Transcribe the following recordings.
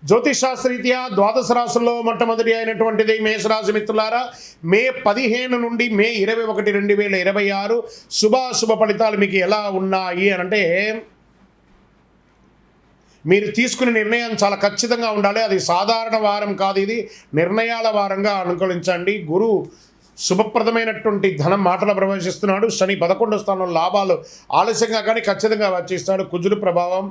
జ్యోతిషాస్త్రరీత్యా ద్వాదశ రాశుల్లో మొట్టమొదటి అయినటువంటిది మేషరాశి మిత్రులారా. మే 15 నుండి మే 21, 2026 శుభాశుభ ఫలితాలు మీకు ఎలా ఉన్నాయి అని అంటే, మీరు తీసుకునే నిర్ణయం చాలా ఖచ్చితంగా ఉండాలి. అది సాధారణ వారం కాదు, ఇది నిర్ణయాల వారంగా అనుకూలించండి. గురువు శుభప్రదమైనటువంటి ధనం మాటలు ప్రవేశిస్తున్నాడు. శని 11వ స్థానంలో లాభాలు ఆలస్యంగా కానీ ఖచ్చితంగా వచ్చేస్తాడు. కుజుడు ప్రభావం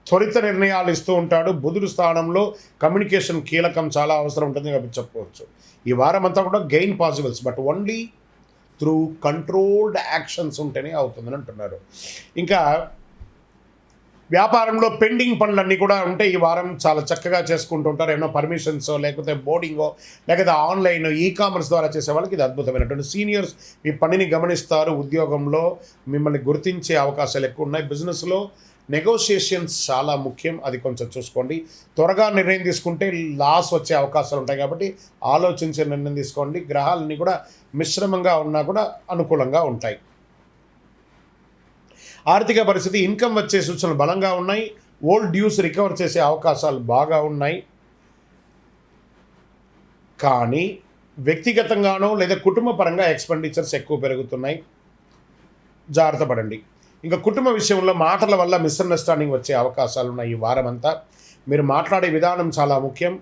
త్వరిత నిర్ణయాలు ఇస్తూ ఉంటాడు. బుధుడు స్థానంలో కమ్యూనికేషన్ కీలకం, చాలా అవసరం ఉంటుంది కాబట్టి చెప్పుకోవచ్చు. ఈ వారం అంతా కూడా gain possibles, but only through controlled actions ఉంటేనే అవుతుందని అంటున్నారు. ఇంకా వ్యాపారంలో పెండింగ్ పనులన్నీ కూడా ఉంటే ఈ వారం చాలా చక్కగా చేసుకుంటూ ఉంటారు. ఏమో పర్మిషన్సో లేకపోతే బోర్డింగో లేకపోతే ఆన్లైన్ ఈ-కామర్స్ ద్వారా చేసే వాళ్ళకి ఇది అద్భుతమైనటువంటి. సీనియర్స్ మీ పనిని గమనిస్తారు. ఉద్యోగంలో మిమ్మల్ని గుర్తించే అవకాశాలు ఎక్కువ ఉన్నాయి. బిజినెస్లో నెగోషియేషన్స్ చాలా ముఖ్యం, అది కొంచెం చూసుకోండి. త్వరగా నిర్ణయం తీసుకుంటే లాస్ వచ్చే అవకాశాలు ఉంటాయి కాబట్టి ఆలోచించే నిర్ణయం తీసుకోండి. గ్రహాలన్నీ కూడా మిశ్రమంగా ఉన్నా కూడా అనుకూలంగా ఉంటాయి. ఆర్థిక పరిస్థితి, ఇన్కమ్ వచ్చే సూచనలు బలంగా ఉన్నాయి. ఓల్డ్ డ్యూస్ రికవర్ చేసే అవకాశాలు బాగా ఉన్నాయి. కానీ వ్యక్తిగతంగానో లేదా కుటుంబ పరంగా ఎక్స్పెండిచర్స్ ఎక్కువ పెరుగుతున్నాయి, జాగ్రత్త పడండి. ఇంకా కుటుంబ విషయంలో మాటల వల్ల మిస్అండర్స్టాండింగ్ వచ్చే అవకాశాలు ఉన్నాయి. ఈ వారం అంతా మీరు మాట్లాడే విధానం చాలా ముఖ్యం.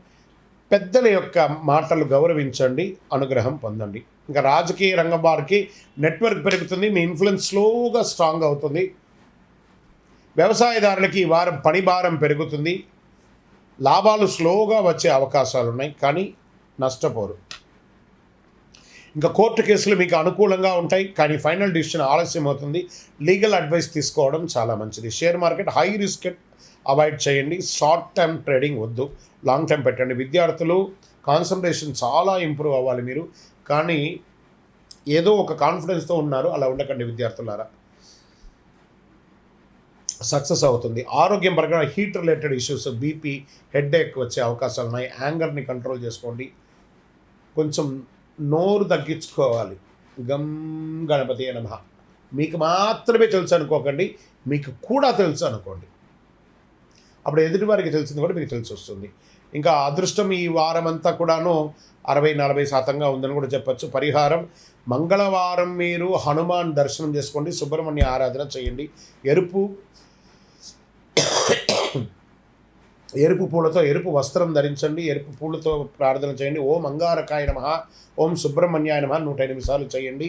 పెద్దల యొక్క మాటలు గౌరవించండి, అనుగ్రహం పొందండి. ఇంకా రాజకీయ రంగం వారికి నెట్వర్క్ పెరుగుతుంది, మీ ఇన్ఫ్లుయెన్స్ స్లోగా స్ట్రాంగ్ అవుతుంది. వ్యవసాయదారులకి ఈ వారం పని భారం పెరుగుతుంది. లాభాలు స్లోగా వచ్చే అవకాశాలు ఉన్నాయి, కానీ నష్టపోరు. ఇంకా కోర్టు కేసులు మీకు అనుకూలంగా ఉంటాయి, కానీ ఫైనల్ డిసిషన్ ఆలస్యం అవుతుంది. లీగల్ అడ్వైస్ తీసుకోవడం చాలా మంచిది. Share market high risk avoid చేయండి. షార్ట్ టర్మ్ ట్రేడింగ్ వద్దు, లాంగ్ టర్మ్ పెట్టండి. విద్యార్థులు కాన్సన్ట్రేషన్ చాలా ఇంప్రూవ్ అవ్వాలి మీరు, కానీ ఏదో ఒక కాన్ఫిడెన్స్తో ఉన్నారు, అలా ఉండకండి విద్యార్థులారా. సక్సెస్ అవుతుంది. ఆరోగ్యం పరంగా heat related issues, BP, headache వచ్చే అవకాశాలు ఉన్నాయి. యాంగర్ని కంట్రోల్ చేసుకోండి. కొంచెం నోరు తగ్గించుకోవాలి. గం గణపతి నమః మీకు మాత్రమే తెలుసు అనుకోకండి, మీకు కూడా తెలుసు అనుకోండి. అప్పుడు ఎదుటి వారికి తెలిసింది కూడా మీకు తెలిసి వస్తుంది. ఇంకా అదృష్టం ఈ వారం అంతా కూడాను 60-40% ఉందని కూడా చెప్పచ్చు. పరిహారం, మంగళవారం మీరు హనుమాన్ దర్శనం చేసుకోండి, సుబ్రహ్మణ్య ఆరాధన చేయండి. ఎరుపు పూలతో ఎరుపు వస్త్రం ధరించండి, ఎరుపు పూలతో ప్రార్థన చేయండి. ఓం అంగారకాయ నమః, ఓం సుబ్రహ్మణ్యాయ నమః 108 సార్లు చేయండి.